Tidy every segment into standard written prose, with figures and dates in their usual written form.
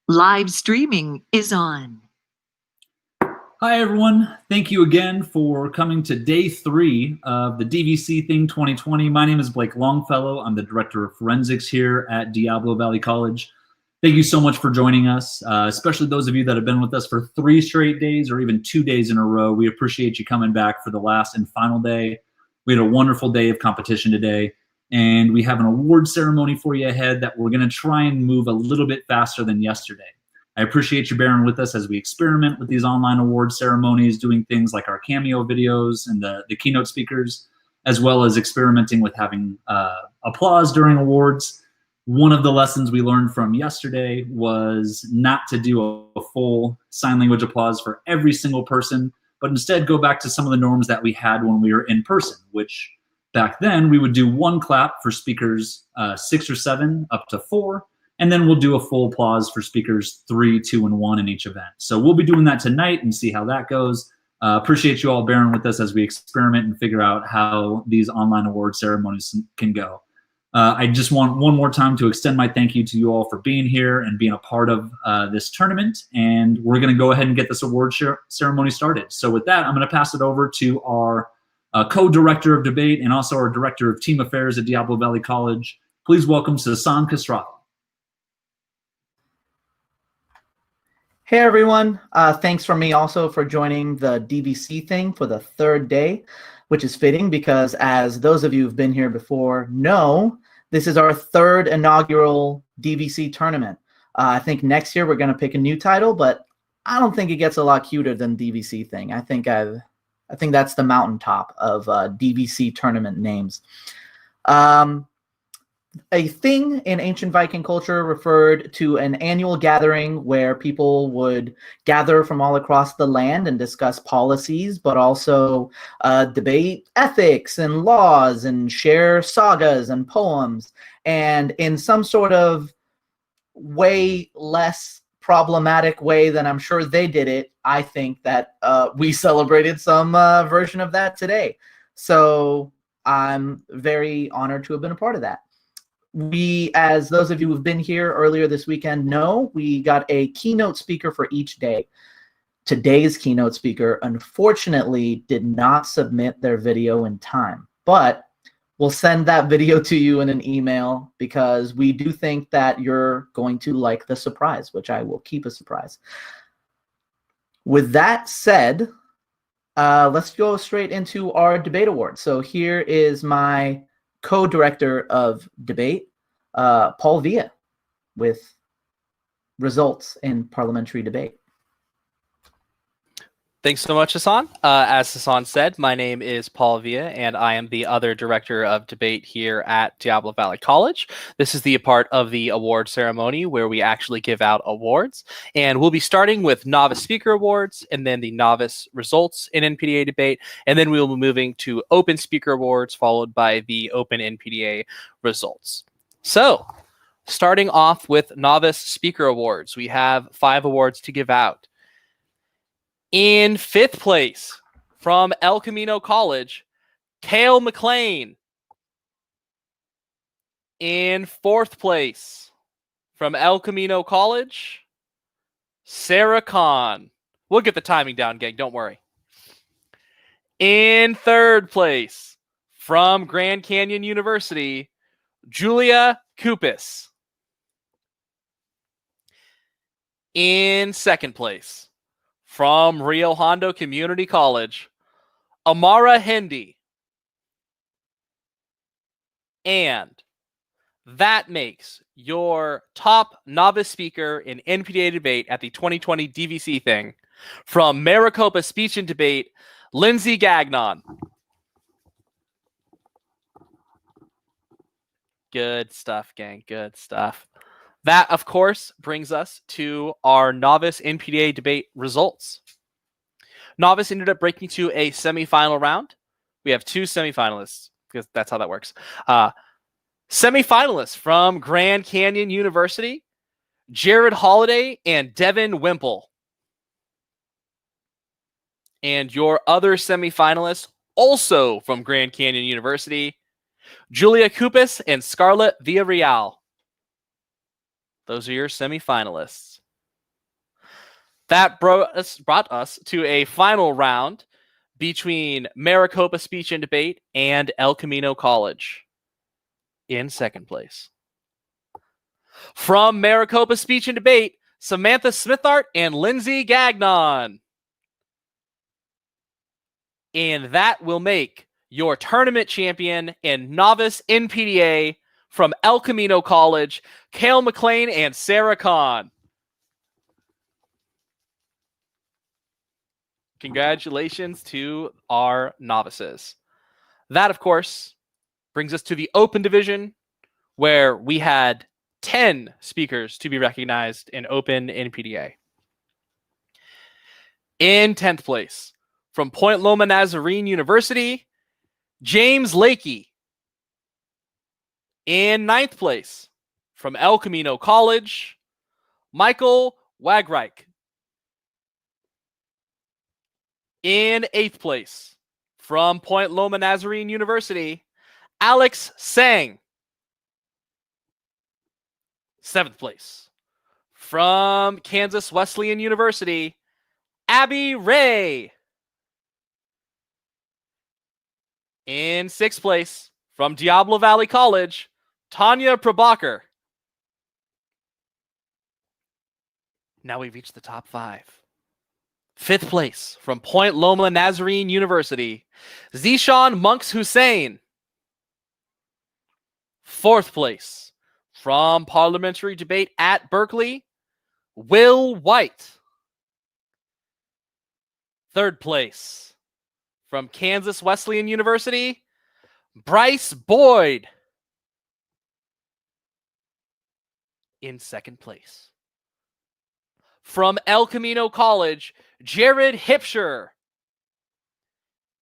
Live streaming is on. Hi, everyone. Thank you again for coming to day 3 of the DVC Thing 2020. My name is Blake Longfellow. I'm the Director of Forensics here at Diablo Valley College. Thank you so much for joining us, especially those of you that have been with us for 3 straight days or even 2 days in a row. We appreciate you coming back for the last and final day. We had a wonderful day of competition today, and we have an award ceremony for you ahead that we're going to try and move a little bit faster than yesterday. I appreciate you bearing with us as we experiment with these online award ceremonies, doing things like our cameo videos and the keynote speakers, as well as experimenting with having applause during awards. One of the lessons we learned from yesterday was not to do a full sign language applause for every single person, but instead go back to some of the norms that we had when we were in person, which back then we would do 1 clap for speakers 6 or 7 up to 4, and then we'll do a full applause for speakers 3, 2, and 1 in each event. So we'll be doing that tonight and see how that goes. Appreciate you all bearing with us as we experiment and figure out how these online award ceremonies can go. I just want one more time to extend my thank you to you all for being here and being a part of this tournament. And we're going to go ahead and get this award ceremony started. So with that, I'm going to pass it over to our co-director of debate and also our director of team affairs at Diablo Valley College. Please welcome Sasan Kasravi. Hey everyone, thanks from me also for joining the DVC thing for the 3rd day, which is fitting because as those of you who've been here before know, this is our 3rd inaugural DVC tournament. I think next year we're going to pick a new title, but I don't think it gets a lot cuter than DVC thing. I think that's the mountaintop of DVC tournament names. A thing in ancient Viking culture referred to an annual gathering where people would gather from all across the land and discuss policies, but also debate ethics and laws and share sagas and poems. And in some sort of way less problematic way than I'm sure they did it, I think that we celebrated some version of that today. So I'm very honored to have been a part of that. We, as those of you who've been here earlier this weekend know, we got a keynote speaker for each day. Today's keynote speaker, unfortunately, did not submit their video in time, but we'll send that video to you in an email because we do think that you're going to like the surprise, which I will keep a surprise. With that said, let's go straight into our debate award. So here is my co-director of debate, Paul Villa, with results in parliamentary debate. Thanks so much, Hassan. As Hassan said, my name is Paul Villa, and I am the other director of debate here at Diablo Valley College. This is the part of the award ceremony where we actually give out awards, and we'll be starting with novice speaker awards, and then the novice results in NPDA debate, and then we will be moving to open speaker awards, followed by the open NPDA results. So, starting off with novice speaker awards, we have 5 awards to give out. In 5th place, from El Camino College, Cale McLean. In 4th place, from El Camino College, Sarah Kahn. We'll get the timing down, gang, don't worry. In 3rd place, from Grand Canyon University, Julia Kupis. In 2nd place, from Rio Hondo Community College, Amara Hindi. And that makes your top novice speaker in NPDA debate at the 2020 DVC thing from Maricopa Speech and Debate, Lindsay Gagnon. Good stuff, gang. Good stuff. That, of course, brings us to our novice NPDA debate results. Novice ended up breaking to a semifinal round. We have 2 semifinalists, because that's how that works. Semifinalists from Grand Canyon University, Jared Holiday and Devin Wimple. And your other semifinalists, also from Grand Canyon University, Julia Kupis and Scarlett Villarreal. Those are your semifinalists. That brought us to a final round between Maricopa Speech and Debate and El Camino College. In second place, from Maricopa Speech and Debate, Samantha Smithart and Lindsay Gagnon. And that will make your tournament champion in novice NPDA from El Camino College, Kale McLean and Sarah Kahn. Congratulations to our novices. That, of course, brings us to the open division, where we had 10 speakers to be recognized in open NPDA. In 10th place, from Point Loma Nazarene University, James Lakey. In 9th place, from El Camino College, Michael Wagreich. In 8th place, from Point Loma Nazarene University, Alex Sang. 7th place, from Kansas Wesleyan University, Abby Ray. In 6th place, from Diablo Valley College, Tanya Prabhakar. Now we've reached the top 5. 5th place, from Point Loma Nazarene University, Zishan Monks Hussein. 4th place, from Parliamentary Debate at Berkeley, Will White. 3rd place, from Kansas Wesleyan University, Bryce Boyd. In 2nd place, from El Camino College, Jared Hipsher.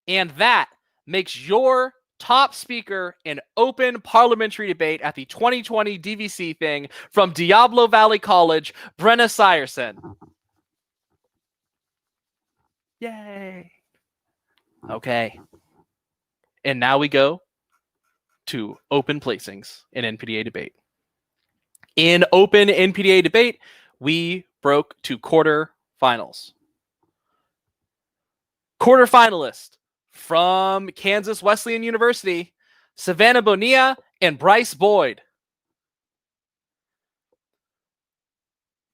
And that makes your top speaker in open parliamentary debate at the 2020 DVC Thing from Diablo Valley College, Brenna Sierson. Yay. Okay. And now we go to open placings in NPDA debate. In open NPDA debate, we broke to quarterfinals. Quarterfinalist from Kansas Wesleyan University, Savannah Bonilla and Bryce Boyd.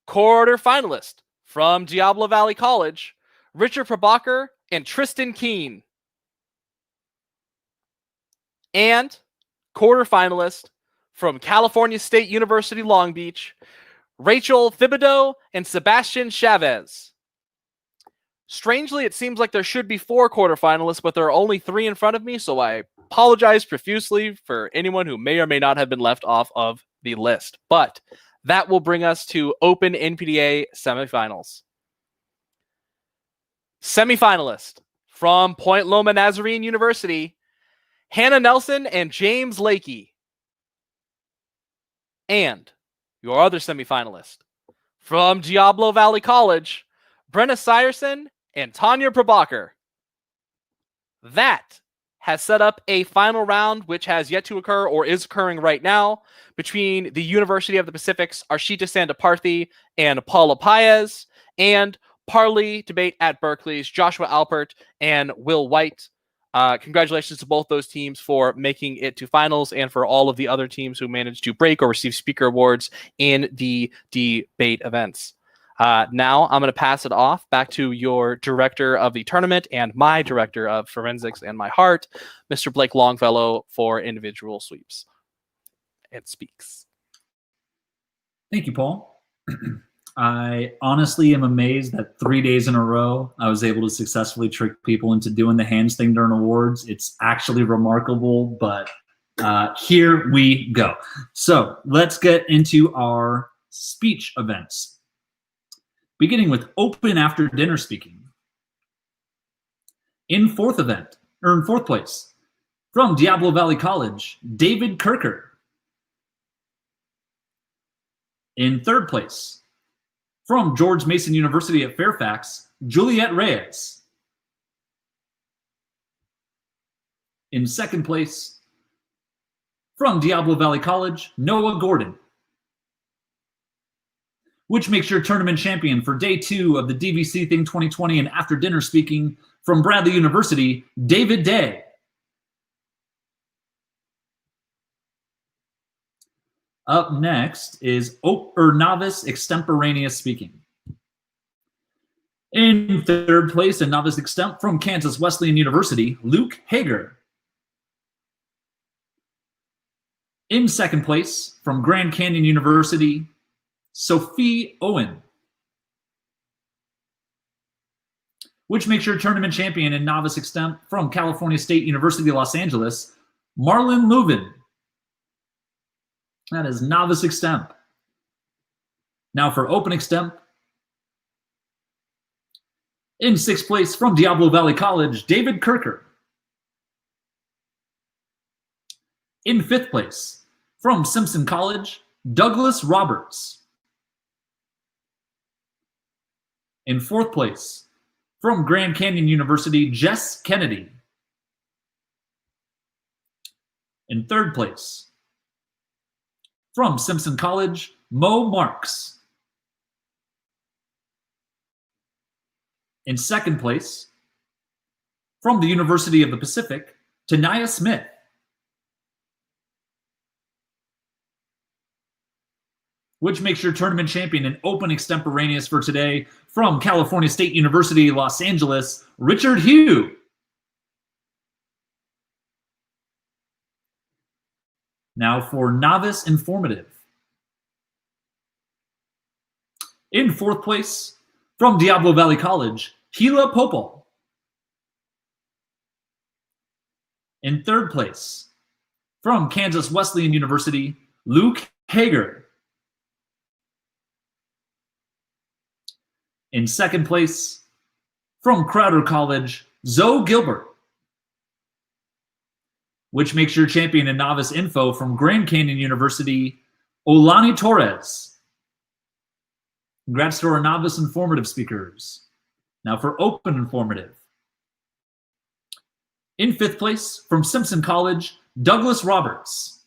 Quarterfinalist from Diablo Valley College, Richard Prabhakar and Tristan Keene. And quarterfinalist from California State University Long Beach, Rachel Thibodeau and Sebastian Chavez. Strangely, it seems like there should be 4 quarterfinalists, but there are only 3 in front of me, so I apologize profusely for anyone who may or may not have been left off of the list. But that will bring us to open NPDA semifinals. Semifinalist from Point Loma Nazarene University, Hannah Nelson and James Lakey. And your other semifinalist from Diablo Valley College, Brenna Sierson and Tanya Prabhakar. That has set up a final round, which has yet to occur or is occurring right now, between the University of the Pacific's Arshita Sandaparthy and Paula Paez, and Parley Debate at Berkeley's Joshua Alpert and Will White. Congratulations to both those teams for making it to finals, and for all of the other teams who managed to break or receive speaker awards in the debate events. Now I'm going to pass it off back to your director of the tournament and my director of forensics and my heart, Mr. Blake Longfellow, for individual sweeps. It speaks. Thank you, Paul. I honestly am amazed that 3 days in a row I was able to successfully trick people into doing the hands thing during awards. It's actually remarkable, but here we go. So let's get into our speech events. Beginning with open after dinner speaking. In fourth place, from Diablo Valley College, David Kirker. In third place, from George Mason University at Fairfax, Juliet Reyes. In second place, from Diablo Valley College, Noah Gordon. which makes your tournament champion for day 2 of the DVC Thing 2020 and after dinner speaking from Bradley University, David Day. Up next is novice extemporaneous speaking. In third place, a novice extemp from Kansas Wesleyan University, Luke Hager. In second place, from Grand Canyon University, Sophie Owen. Which makes your tournament champion in novice extemp from California State University, Los Angeles, Marlon Leuven. That is novice extemp. Now for open extemp. In sixth place, from Diablo Valley College, David Kirker. In fifth place, from Simpson College, Douglas Roberts. In fourth place, from Grand Canyon University, Jess Kennedy. In third place, from Simpson College, Mo Marks. In second place, from the University of the Pacific, Tanaya Smith. Which makes your tournament champion in open extemporaneous for today from California State University, Los Angeles, Richard Hugh. Now for novice informative. In fourth place, from Diablo Valley College, Gila Popol. In third place, from Kansas Wesleyan University, Luke Hager. In second place, from Crowder College, Zoe Gilbert. Which makes your champion in novice info from Grand Canyon University, Olani Torres. Congrats to our novice informative speakers. Now for open informative. In fifth place, from Simpson College, Douglas Roberts.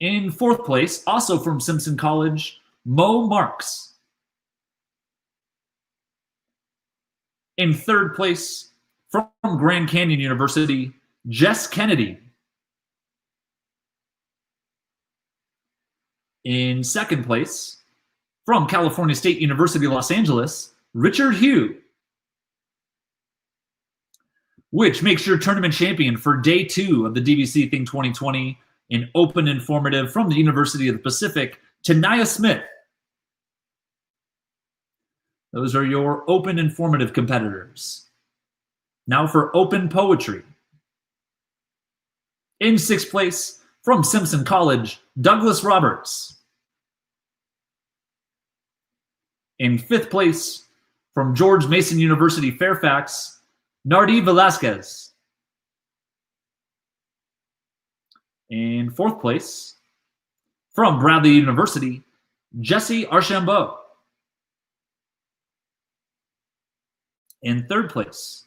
In fourth place, also from Simpson College, Mo Marks. In third place, from Grand Canyon University, Jess Kennedy. In second place, from California State University, Los Angeles, Richard Hugh. Which makes your tournament champion for day 2 of the DVC Thing 2020 in open informative from the University of the Pacific, Tanaya Smith. Those are your open informative competitors. Now for open poetry. In sixth place, from Simpson College, Douglas Roberts. In fifth place, from George Mason University, Fairfax, Nardi Velasquez. In fourth place, from Bradley University, Jesse Archambault. In third place,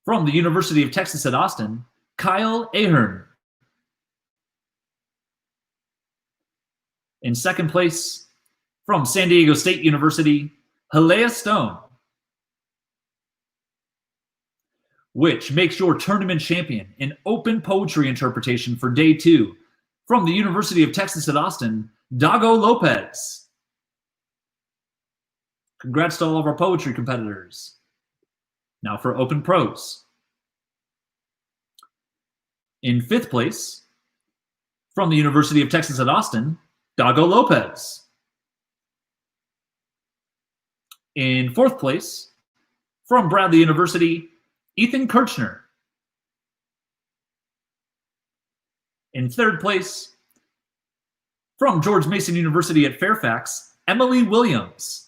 from the University of Texas at Austin, Kyle Ahern. In second place, from San Diego State University, Halea Stone. Which makes your tournament champion in open poetry interpretation for day 2 from the University of Texas at Austin, Dago Lopez. Congrats to all of our poetry competitors. Now for open prose. In fifth place, from the University of Texas at Austin, Dago Lopez. In fourth place, from Bradley University, Ethan Kirchner. In third place, from George Mason University at Fairfax, Emily Williams.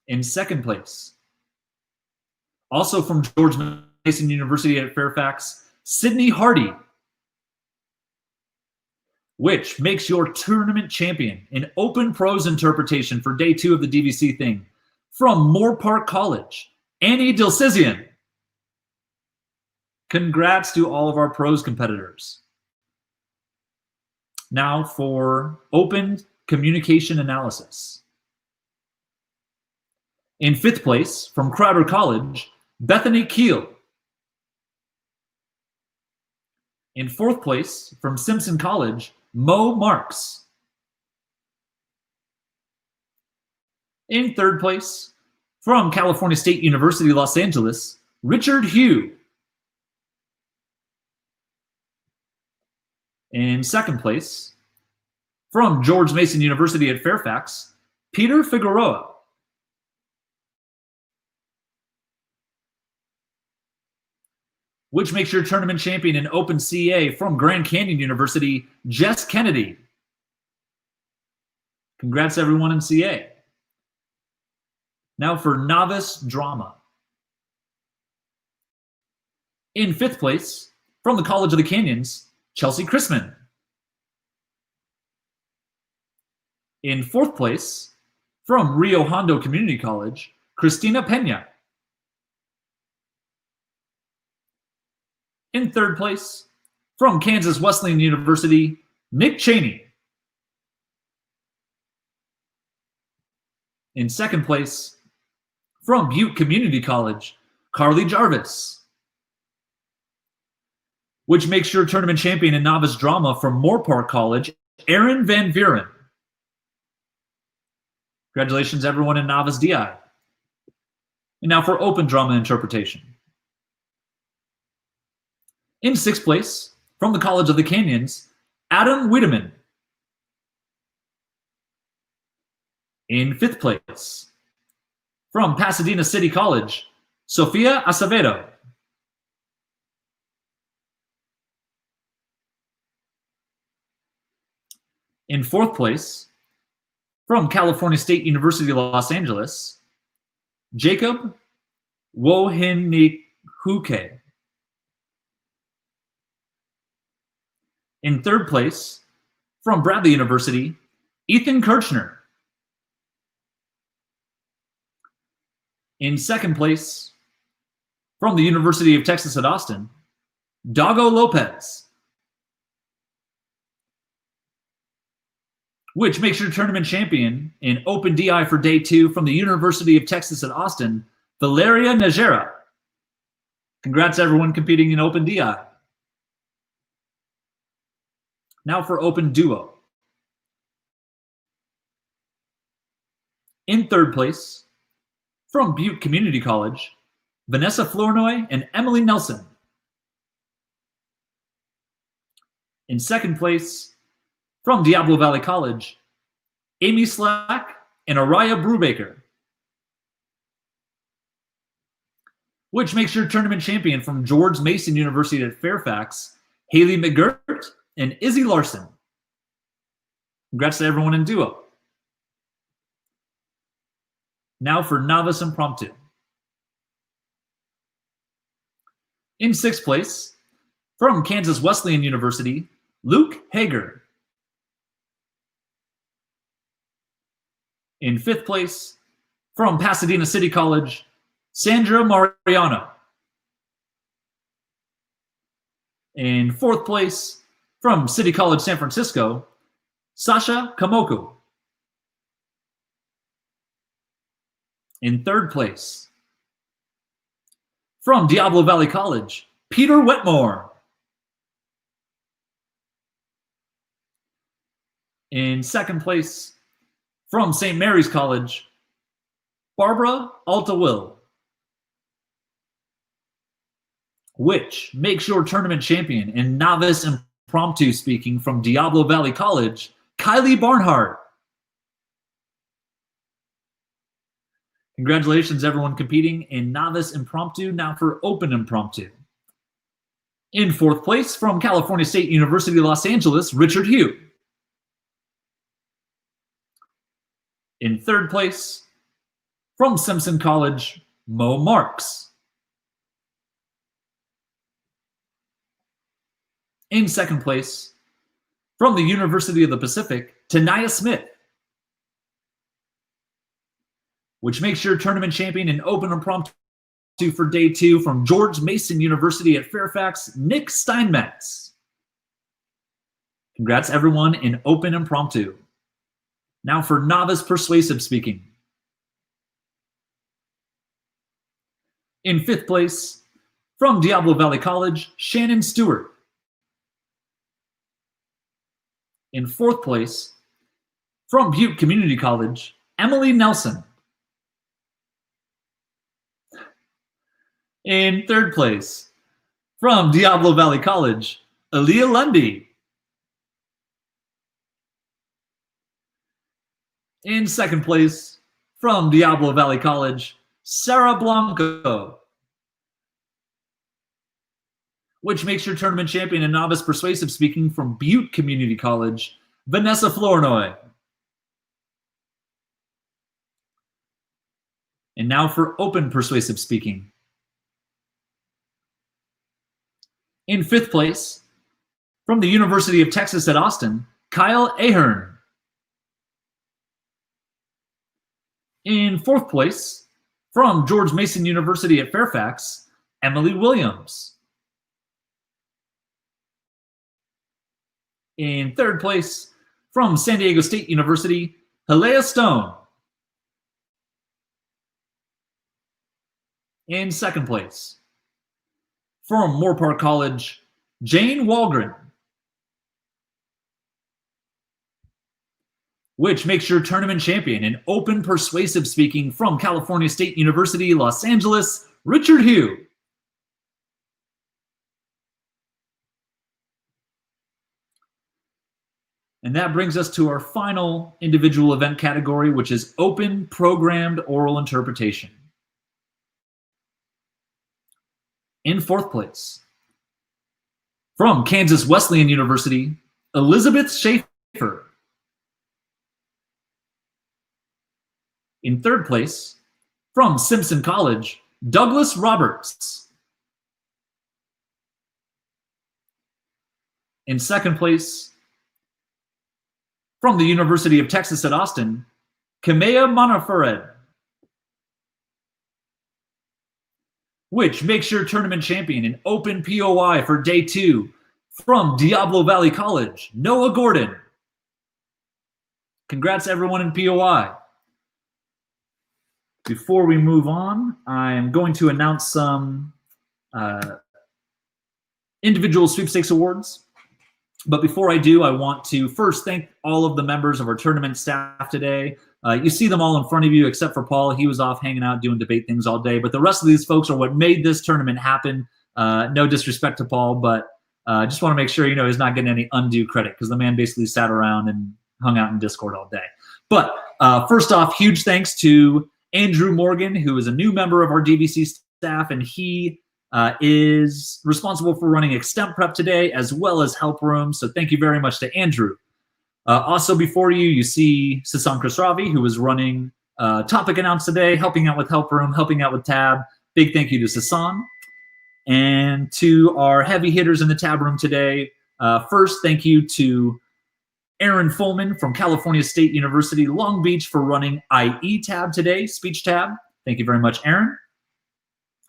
In second place, also from George Mason University at Fairfax, Sydney Hardy. Which makes your tournament champion in open prose interpretation for day 2 of the DVC Thing from Moore Park College, Annie Dilsizian. Congrats to all of our prose competitors. Now for open communication analysis. In 5th place, from Crowder College, Bethany Keel. In 4th place, from Simpson College, Mo Marks. In 3rd place, from California State University, Los Angeles, Richard Hugh. In 2nd place, from George Mason University at Fairfax, Peter Figueroa. Which makes your tournament champion in Open CA from Grand Canyon University, Jess Kennedy. Congrats everyone in CA. Now for novice drama. In 5th place, from the College of the Canyons, Chelsea Chrisman. In 4th place, from Rio Hondo Community College, Christina Pena. In 3rd place, from Kansas Wesleyan University, Nick Cheney. In 2nd place, from Butte Community College, Carly Jarvis. Which makes your tournament champion in novice drama from Moorpark College, Aaron Van Vuren. Congratulations everyone in novice DI. And now for open drama interpretation. In 6th place, from the College of the Canyons, Adam Wiedemann. In 5th place, from Pasadena City College, Sofia Acevedo. In 4th place, from California State University, Los Angeles, Jacob Wohinikuke. In 3rd place, from Bradley University, Ethan Kirchner. In 2nd place, from the University of Texas at Austin, Dago Lopez. Which makes your tournament champion in Open DI for Day 2 from the University of Texas at Austin, Valeria Najera. Congrats everyone competing in Open DI. Now for Open Duo. In 3rd place, from Butte Community College, Vanessa Flournoy and Emily Nelson. In 2nd place, from Diablo Valley College, Amy Slack and Araya Brubaker. Which makes your tournament champion from George Mason University at Fairfax, Haley McGirt and Izzy Larson. Congrats to everyone in duo. Now for novice impromptu. In 6th place, from Kansas Wesleyan University, Luke Hager. In 5th place, from Pasadena City College, Sandra Mariano. In 4th place, from City College San Francisco, Sasha Kamoku. In 3rd place, from Diablo Valley College, Peter Wetmore. In 2nd place, from St. Mary's College, Barbara Altawill. Which makes your tournament champion in novice impromptu speaking from Diablo Valley College, Kylie Barnhart. Congratulations everyone competing in novice impromptu. Now for open impromptu. In 4th place, from California State University, Los Angeles, Richard Hugh. In 3rd place, from Simpson College, Mo Marks. In 2nd place, from the University of the Pacific, Tanaya Smith. Which makes your tournament champion in open impromptu for Day 2 from George Mason University at Fairfax, Nick Steinmetz. Congrats, everyone, in open impromptu. Now for novice persuasive speaking. In 5th place, from Diablo Valley College, Shannon Stewart. In 4th place, from Butte Community College, Emily Nelson. In 3rd place, from Diablo Valley College, Aaliyah Lundy. In 2nd place, from Diablo Valley College, Sarah Blanco. Which makes your tournament champion in novice persuasive speaking from Butte Community College, Vanessa Flournoy. And now for open persuasive speaking. In 5th place, from the University of Texas at Austin, Kyle Ahern. In 4th place, from George Mason University at Fairfax, Emily Williams. In 3rd place, from San Diego State University, Halea Stone. In 2nd place, from Moorpark College, Jane Walgren. Which makes your tournament champion in open persuasive speaking from California State University, Los Angeles, Richard Hugh. And that brings us to our final individual event category, which is open programmed oral interpretation. In 4th place, from Kansas Wesleyan University, Elizabeth Schaefer. In 3rd place, from Simpson College, Douglas Roberts. In 2nd place, from the University of Texas at Austin, Kamea Manafared. Which makes your tournament champion in open POI for day 2 from Diablo Valley College, Noah Gordon. Congrats everyone in POI. Before we move on, I am going to announce some individual sweepstakes awards. But before I do, I want to first thank all of the members of our tournament staff today. You see them all in front of you, except for Paul. He was off hanging out doing debate things all day. But the rest of these folks are what made this tournament happen. No disrespect to Paul, but just want to make sure he's not getting any undue credit, because the man basically sat around and hung out in Discord all day. But first off, huge thanks to Andrew Morgan, who is a new member of our DVC staff, and he is responsible for running Extemp Prep today, as well as Help Room. So thank you very much to Andrew. Also before you see Sasan Khosravi, who is running Topic Announce today, helping out with Help Room, helping out with Tab. Big thank you to Sasan. And to our heavy hitters in the Tab Room today, first thank you to Aaron Fullman from California State University, Long Beach, for running IE Tab today, Speech Tab. Thank you very much, Aaron.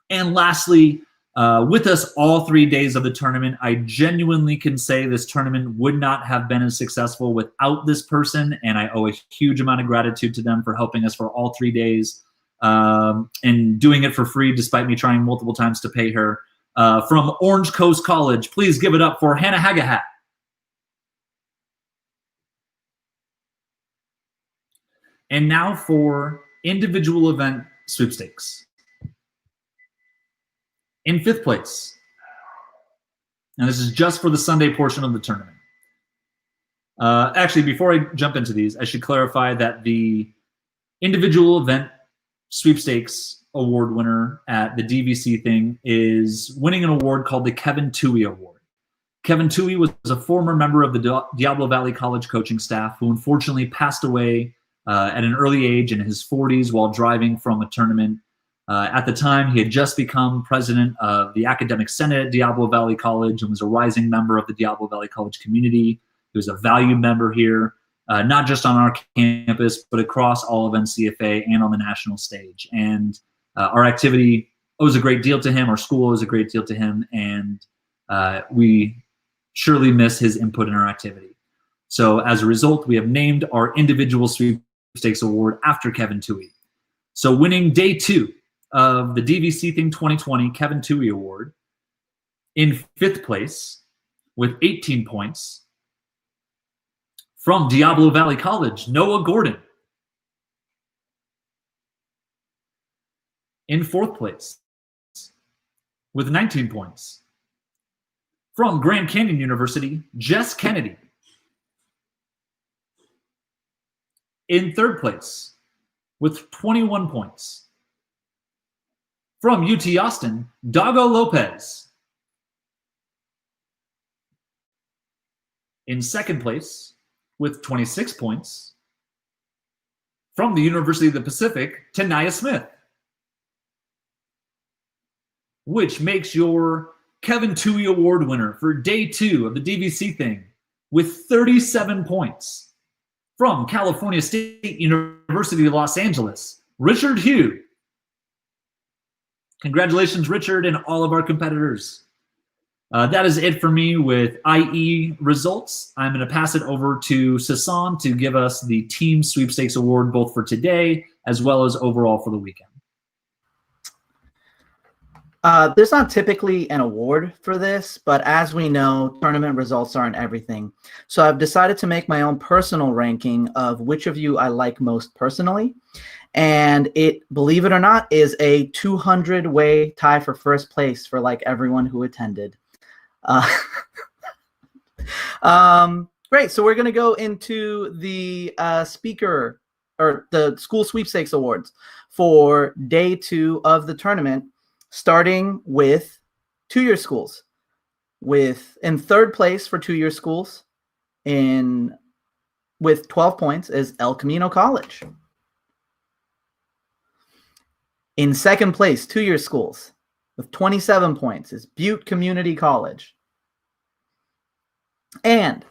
And lastly, with us all 3 days of the tournament, I genuinely can say this tournament would not have been as successful without this person, and I owe a huge amount of gratitude to them for helping us for all 3 days and doing it for free despite me trying multiple times to pay her. From Orange Coast College, please give it up for Hannah Hagahat. And now for individual event sweepstakes. In 5th place, and this is just for the Sunday portion of the tournament. Actually, before I jump into these, I should clarify that the individual event sweepstakes award winner at the DVC thing is winning an award called the Kevin Toohey Award. Kevin Toohey was a former member of the Diablo Valley College coaching staff who unfortunately passed away at an early age in his 40s while driving from a tournament. At the time, he had just become president of the Academic Senate at Diablo Valley College and was a rising member of the Diablo Valley College community. He was a valued member here, not just on our campus, but across all of NCFA and on the national stage. And our activity owes a great deal to him. Our school owes a great deal to him. And we surely miss his input in our activity. So as a result, we have named our individual sweepstakes award after Kevin Toohey. So winning day 2 of the DVC Thing 2020 Kevin Toohey Award, in 5th place with 18 points, from Diablo Valley College, Noah Gordon. In 4th place with 19 points, from Grand Canyon University, Jess Kennedy. In 3rd place with 21 points, from UT Austin, Dago Lopez. In 2nd place with 26 points, from the University of the Pacific, Tanaya Smith, which makes your Kevin Toohey Award winner for day 2 of the DVC Thing with 37 points, from California State University, Los Angeles, Richard Hugh. Congratulations, Richard, and all of our competitors. That is it for me with IE results. I'm going to pass it over to Sasan to give us the Team Sweepstakes Award both for today as well as overall for the weekend. There's not typically an award for this, but as we know, tournament results aren't everything. So I've decided to make my own personal ranking of which of you I like most personally. And it, believe it or not, is a 200-way tie for first place for like everyone who attended. Great. So we're going to go into the speaker or the school sweepstakes awards for day 2 of the tournament, starting with 2-year schools. In 3rd place for 2-year schools with 12 points is El Camino College. In 2nd place, 2-year schools with 27 points is Butte Community College. And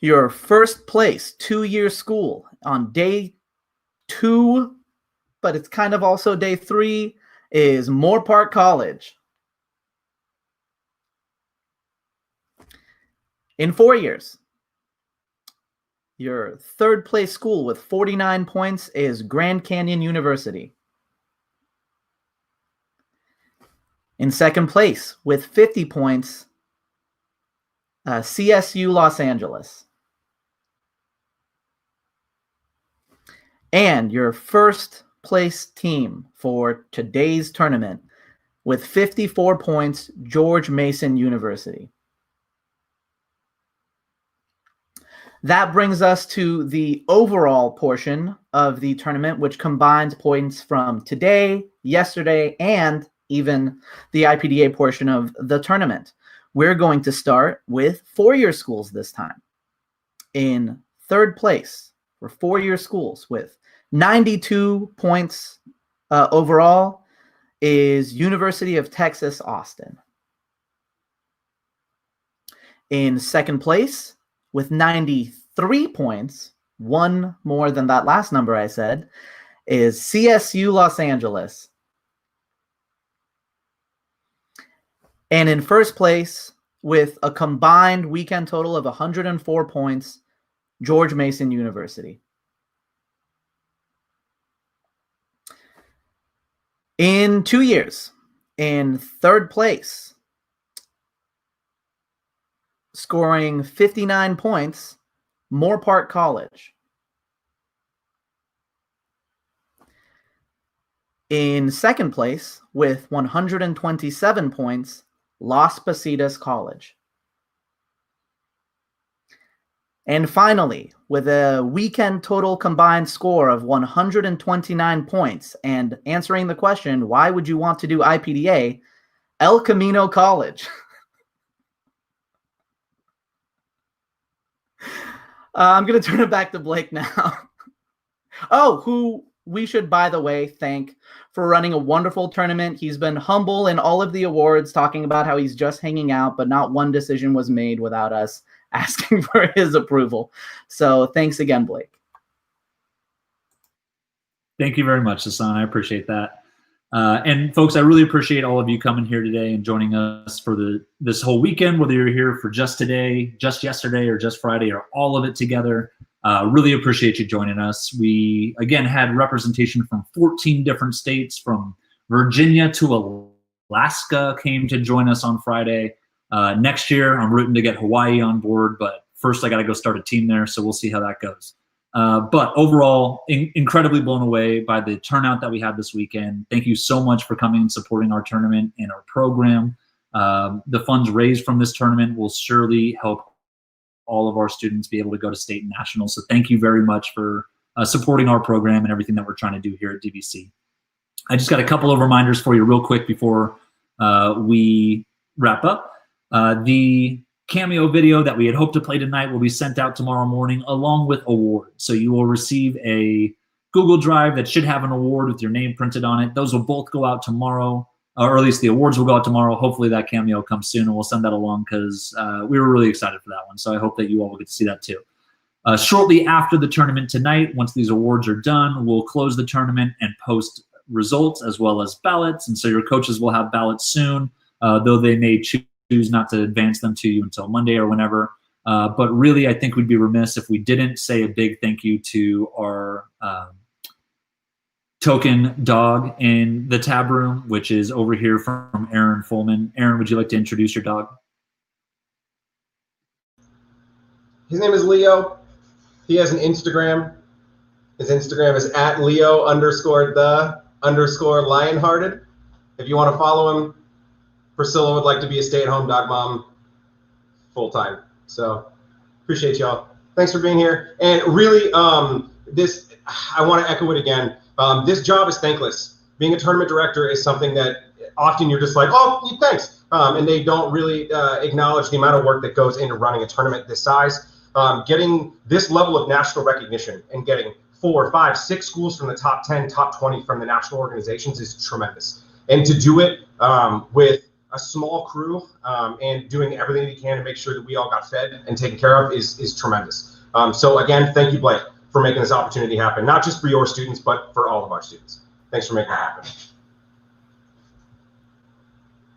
your 1st place 2-year school on day 2, but it's kind of also day 3, is Moore Park College. In 4 years, your 3rd place school with 49 points is Grand Canyon University. In 2nd place with 50 points, CSU Los Angeles. And your 1st place team for today's tournament with 54 points, George Mason University. That brings us to the overall portion of the tournament, which combines points from today, yesterday, and even the IPDA portion of the tournament. We're going to start with 4-year schools this time. In 3rd place for 4-year schools with 92 points overall is University of Texas, Austin. In 2nd place with 93 points, one more than that last number I said, is CSU Los Angeles. And in 1st place with a combined weekend total of 104 points, George Mason University. In 2 years, in 3rd place, scoring 59 points, Moore Park College. In 2nd place, with 127 points, Las Positas College. And finally, with a weekend total combined score of 129 points and answering the question, why would you want to do IPDA? El Camino College. I'm going to turn it back to Blake now. Oh, who we should, by the way, thank for running a wonderful tournament. He's been humble in all of the awards, talking about how he's just hanging out, but not one decision was made without us asking for his approval. So thanks again, Blake. Thank you very much, Hassan. I appreciate that. And folks, I really appreciate all of you coming here today and joining us for this whole weekend, whether you're here for just today, just yesterday, or just Friday, or all of it together. Really appreciate you joining us. We, again, had representation from 14 different states, from Virginia to Alaska came to join us on Friday. Next year, I'm rooting to get Hawaii on board, but first I got to go start a team there, so we'll see how that goes. But overall, incredibly blown away by the turnout that we had this weekend. Thank you so much for coming and supporting our tournament and our program. The funds raised from this tournament will surely help all of our students be able to go to state and national. So thank you very much for supporting our program and everything that we're trying to do here at DVC. I just got a couple of reminders for you real quick before we wrap up. The cameo video that we had hoped to play tonight will be sent out tomorrow morning along with awards. So you will receive a Google Drive that should have an award with your name printed on it. Those will both go out tomorrow, or at least the awards will go out tomorrow. Hopefully that cameo comes soon, and we'll send that along because we were really excited for that one. So I hope that you all will get to see that too. Shortly after the tournament tonight, once these awards are done, we'll close the tournament and post results as well as ballots. And so your coaches will have ballots soon, though they may choose not to advance them to you until Monday or whenever. But really, I think we'd be remiss if we didn't say a big thank you to our token dog in the tab room, which is over here from Aaron Fullman. Aaron, would you like to introduce your dog? His name is Leo. He has an Instagram. His Instagram is @Leo_the_Lionhearted. If you want to follow him, Priscilla would like to be a stay-at-home dog mom full-time. So appreciate y'all. Thanks for being here. And really, I want to echo it again. This job is thankless. Being a tournament director is something that often you're just like, oh, thanks. And they don't really acknowledge the amount of work that goes into running a tournament this size. Getting this level of national recognition and getting 4, 5, 6 schools from the top 10, top 20 from the national organizations is tremendous. And to do it with a small crew and doing everything we can to make sure that we all got fed and taken care of is tremendous. So again, thank you, Blake, for making this opportunity happen, not just for your students, but for all of our students. Thanks for making it happen.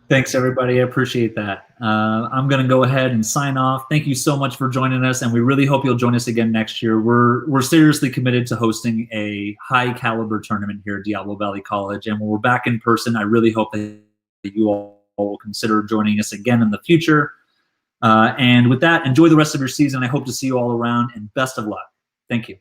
Thanks, everybody. I appreciate that. I'm going to go ahead and sign off. Thank you so much for joining us, and we really hope you'll join us again next year. We're seriously committed to hosting a high-caliber tournament here at Diablo Valley College, and when we're back in person, I really hope that you all will consider joining us again in the future. And with that, enjoy the rest of your season. I hope to see you all around, and best of luck. Thank you.